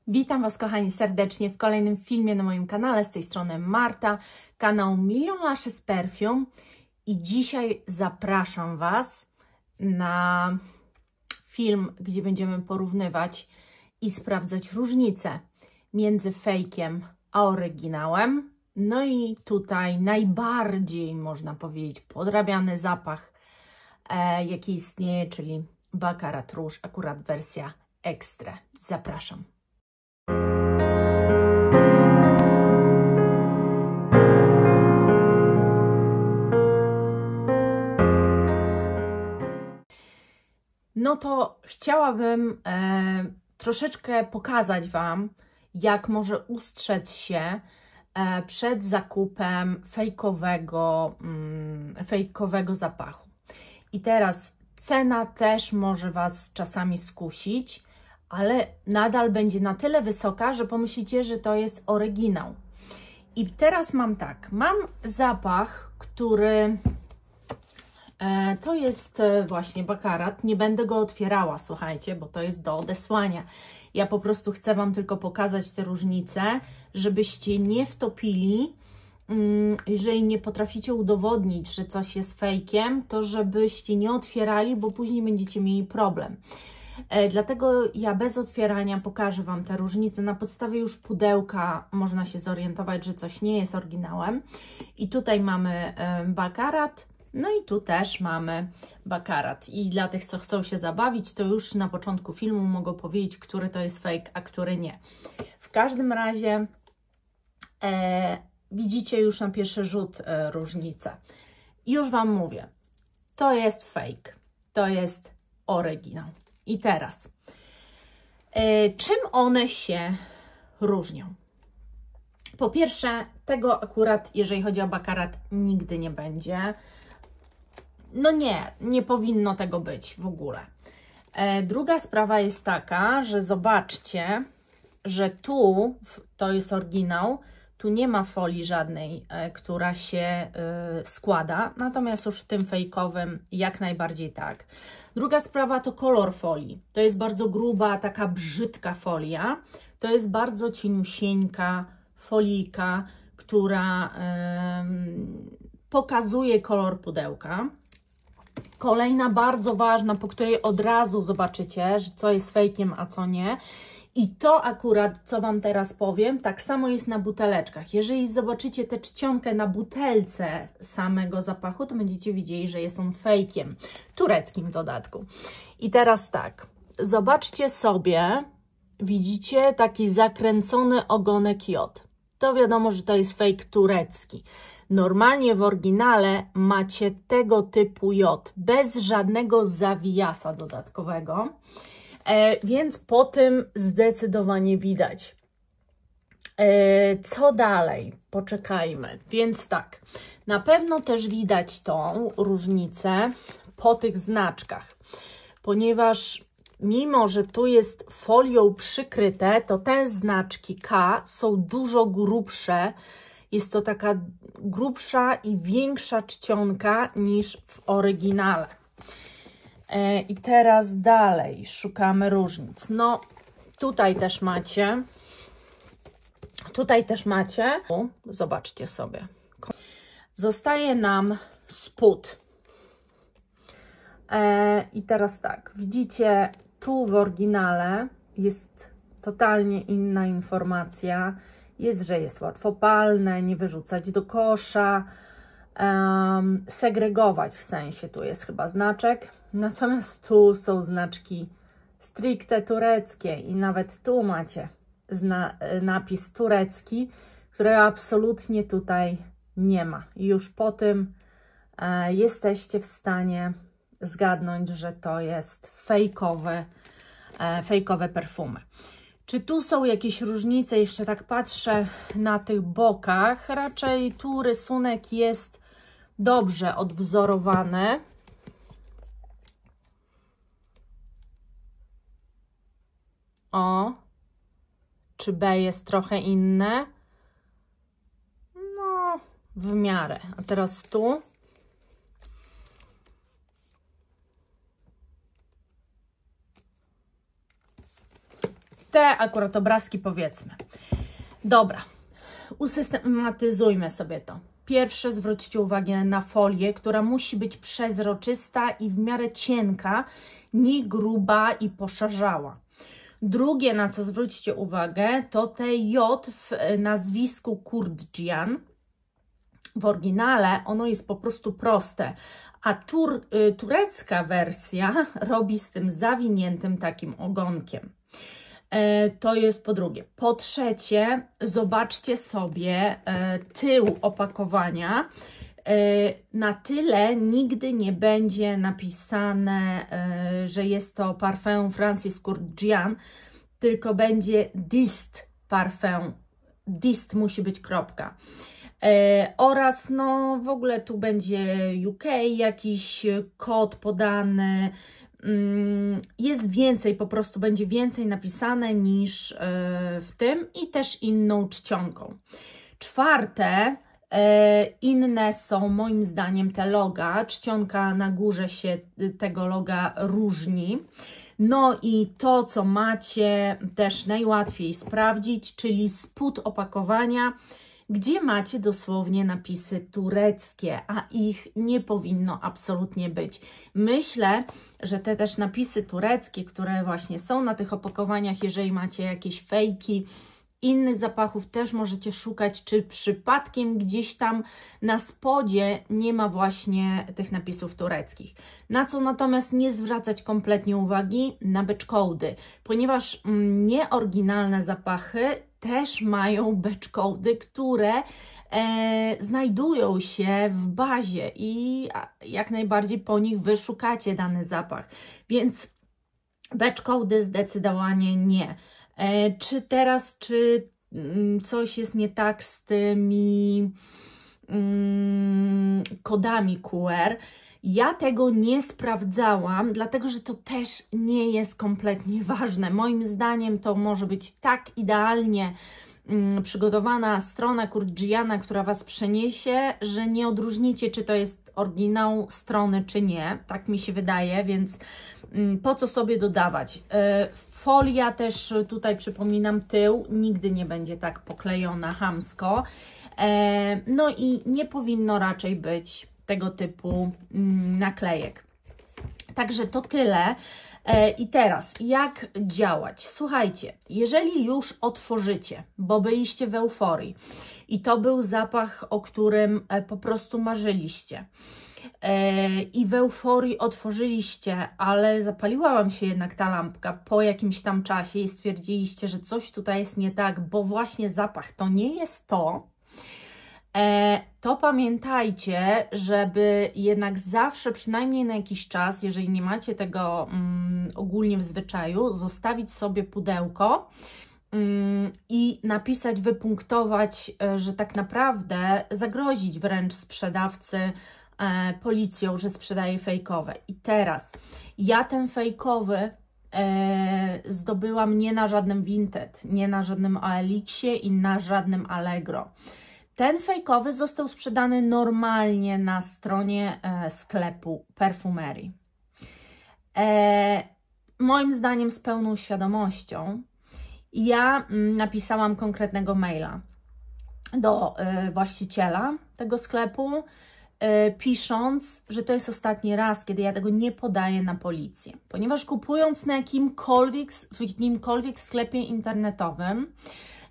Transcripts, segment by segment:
Witam Was, kochani, serdecznie w kolejnym filmie na moim kanale. Z tej strony Marta, kanał Million Lashes Perfume, i dzisiaj zapraszam Was na film, gdzie będziemy porównywać i sprawdzać różnice między fejkiem a oryginałem. No i tutaj najbardziej, można powiedzieć, podrabiany zapach, jaki istnieje, czyli Baccarat Rouge, akurat wersja Extra. Zapraszam. No to chciałabym troszeczkę pokazać Wam, jak może ustrzec się przed zakupem fejkowego zapachu. I teraz cena też może Was czasami skusić, ale nadal będzie na tyle wysoka, że pomyślicie, że to jest oryginał. I teraz mam tak, mam zapach, który to jest właśnie Baccarat. Nie będę go otwierała, słuchajcie, bo to jest do odesłania. Ja po prostu chcę Wam tylko pokazać te różnice, żebyście nie wtopili. Jeżeli nie potraficie udowodnić, że coś jest fejkiem, to żebyście nie otwierali, bo później będziecie mieli problem. Dlatego ja bez otwierania pokażę Wam te różnice. Na podstawie już pudełka można się zorientować, że coś nie jest oryginałem. I tutaj mamy Baccarat. No i tu też mamy Baccarat. I dla tych, co chcą się zabawić, to już na początku filmu mogę powiedzieć, który to jest fake, a który nie. W każdym razie widzicie już na pierwszy rzut różnicę. Już Wam mówię, to jest fake, to jest oryginał. I teraz, czym one się różnią? Po pierwsze, tego akurat, jeżeli chodzi o Baccarat, nigdy nie będzie. No nie powinno tego być w ogóle. Druga sprawa jest taka, że zobaczcie, że tu, to jest oryginał, tu nie ma folii żadnej, która się składa, natomiast już w tym fejkowym jak najbardziej tak. Druga sprawa to kolor folii. To jest bardzo gruba, taka brzydka folia. To jest bardzo cieniusieńka folijka, która pokazuje kolor pudełka. Kolejna bardzo ważna, po której od razu zobaczycie, że co jest fejkiem, a co nie. I to akurat, co Wam teraz powiem, tak samo jest na buteleczkach. Jeżeli zobaczycie tę czcionkę na butelce samego zapachu, to będziecie widzieli, że jest on fejkiem, tureckim w dodatku. I teraz tak, zobaczcie sobie, widzicie taki zakręcony ogonek J. To wiadomo, że to jest fejk turecki. Normalnie w oryginale macie tego typu J, bez żadnego zawijasa dodatkowego, więc po tym zdecydowanie widać. Co dalej? Poczekajmy. Więc tak, na pewno też widać tą różnicę po tych znaczkach, ponieważ mimo, że tu jest folią przykryte, to te znaczki K są dużo grubsze. Jest to taka grubsza i większa czcionka niż w oryginale. I teraz dalej szukamy różnic. No, tutaj też macie. Zobaczcie sobie. Zostaje nam spód. I teraz tak, widzicie, tu w oryginale jest totalnie inna informacja. Jest, że jest łatwopalne, nie wyrzucać do kosza, segregować, w sensie tu jest chyba znaczek. Natomiast tu są znaczki stricte tureckie i nawet tu macie napis turecki, którego absolutnie tutaj nie ma. I już po tym jesteście w stanie zgadnąć, że to jest fejkowe perfumy. Czy tu są jakieś różnice? Jeszcze tak patrzę na tych bokach. Raczej tu rysunek jest dobrze odwzorowany. O, czy B jest trochę inne? No, w miarę. A teraz tu. te akurat obrazki powiedzmy. Dobra, usystematyzujmy sobie to. Pierwsze, zwróćcie uwagę na folię, która musi być przezroczysta i w miarę cienka, nie gruba i poszarzała. Drugie, na co zwróćcie uwagę, to te J w nazwisku Kurdjian. W oryginale ono jest po prostu proste, a turecka wersja robi z tym zawiniętym takim ogonkiem. To jest po drugie. Po trzecie, zobaczcie sobie tył opakowania. Na tyle nigdy nie będzie napisane, że jest to parfum Francis Kurdjian, tylko będzie Dist parfum. Dist musi być kropka. Oraz no w ogóle tu będzie UK, jakiś kod podany. Jest więcej, po prostu będzie więcej napisane niż w tym i też inną czcionką. Czwarte, inne są moim zdaniem te loga. Czcionka na górze się tego loga różni. No i to, co macie też najłatwiej sprawdzić, czyli spód opakowania, gdzie macie dosłownie napisy tureckie, a ich nie powinno absolutnie być. Myślę, że te też napisy tureckie, które właśnie są na tych opakowaniach, jeżeli macie jakieś fejki innych zapachów, też możecie szukać, czy przypadkiem gdzieś tam na spodzie nie ma właśnie tych napisów tureckich. Na co natomiast nie zwracać kompletnie uwagi? Na batchcody, ponieważ nieoryginalne zapachy też mają batchcody, które znajdują się w bazie i jak najbardziej po nich wyszukacie dany zapach. Więc batchcody zdecydowanie nie. Czy coś jest nie tak z tymi kodami QR? Ja tego nie sprawdzałam, dlatego że to też nie jest kompletnie ważne. Moim zdaniem to może być tak idealnie przygotowana strona Kurdjiana, która Was przeniesie, że nie odróżnicie, czy to jest oryginał strony, czy nie. Tak mi się wydaje, więc po co sobie dodawać? Folia też, tutaj przypominam, tył nigdy nie będzie tak poklejona chamsko. No i nie powinno raczej być tego typu naklejek. Także to tyle. I teraz, jak działać? Słuchajcie, jeżeli już otworzycie, bo byliście w euforii i to był zapach, o którym po prostu marzyliście i w euforii otworzyliście, ale zapaliła Wam się jednak ta lampka po jakimś tam czasie i stwierdziliście, że coś tutaj jest nie tak, bo właśnie zapach to nie jest to, to pamiętajcie, żeby jednak zawsze, przynajmniej na jakiś czas, jeżeli nie macie tego ogólnie w zwyczaju, zostawić sobie pudełko i napisać, wypunktować, że tak naprawdę zagrozić wręcz sprzedawcy policją, że sprzedaje fejkowe. I teraz ja ten fejkowy zdobyłam nie na żadnym Vinted, nie na żadnym OLX-ie i na żadnym Allegro. Ten fejkowy został sprzedany normalnie na stronie sklepu perfumerii. Moim zdaniem z pełną świadomością. Ja napisałam konkretnego maila do właściciela tego sklepu, pisząc, że to jest ostatni raz, kiedy ja tego nie podaję na policję. Ponieważ kupując na w jakimkolwiek sklepie internetowym,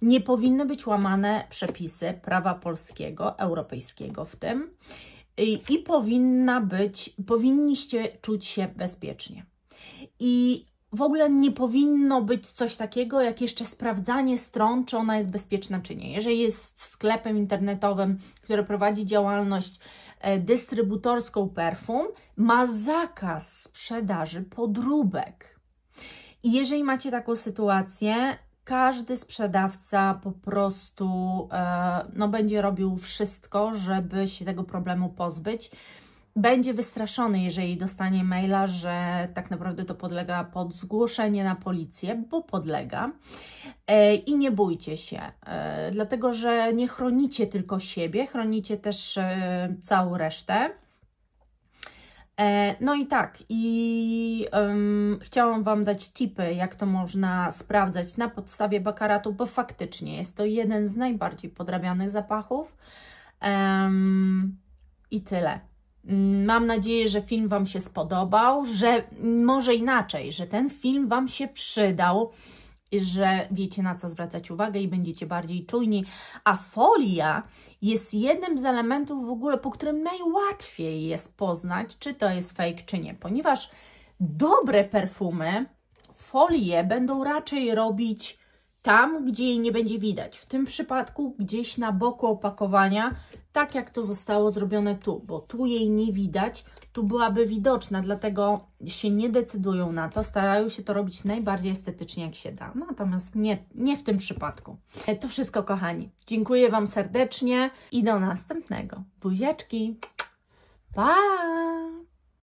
nie powinny być łamane przepisy prawa polskiego, europejskiego w tym i powinniście czuć się bezpiecznie. I w ogóle nie powinno być coś takiego, jak jeszcze sprawdzanie stron, czy ona jest bezpieczna, czy nie. Jeżeli jest sklepem internetowym, który prowadzi działalność dystrybutorską perfum, ma zakaz sprzedaży podróbek. I jeżeli macie taką sytuację, każdy sprzedawca po prostu będzie robił wszystko, żeby się tego problemu pozbyć. Będzie wystraszony, jeżeli dostanie maila, że tak naprawdę to podlega pod zgłoszenie na policję, bo podlega. I nie bójcie się, dlatego że nie chronicie tylko siebie, chronicie też całą resztę. No i tak, chciałam Wam dać tipy, jak to można sprawdzać na podstawie bakaratu, bo faktycznie jest to jeden z najbardziej podrabianych zapachów. I tyle. Mam nadzieję, że film Wam się spodobał, że może inaczej, że ten film Wam się przydał, że wiecie, na co zwracać uwagę i będziecie bardziej czujni. A folia jest jednym z elementów w ogóle, po którym najłatwiej jest poznać, czy to jest fake, czy nie. Ponieważ dobre perfumy folię będą raczej robić tam, gdzie jej nie będzie widać. W tym przypadku gdzieś na boku opakowania, tak jak to zostało zrobione tu, bo tu jej nie widać, tu byłaby widoczna, dlatego się nie decydują na to, starają się to robić najbardziej estetycznie jak się da, natomiast nie w tym przypadku. To wszystko, kochani. Dziękuję Wam serdecznie i do następnego. Buziaczki! Pa!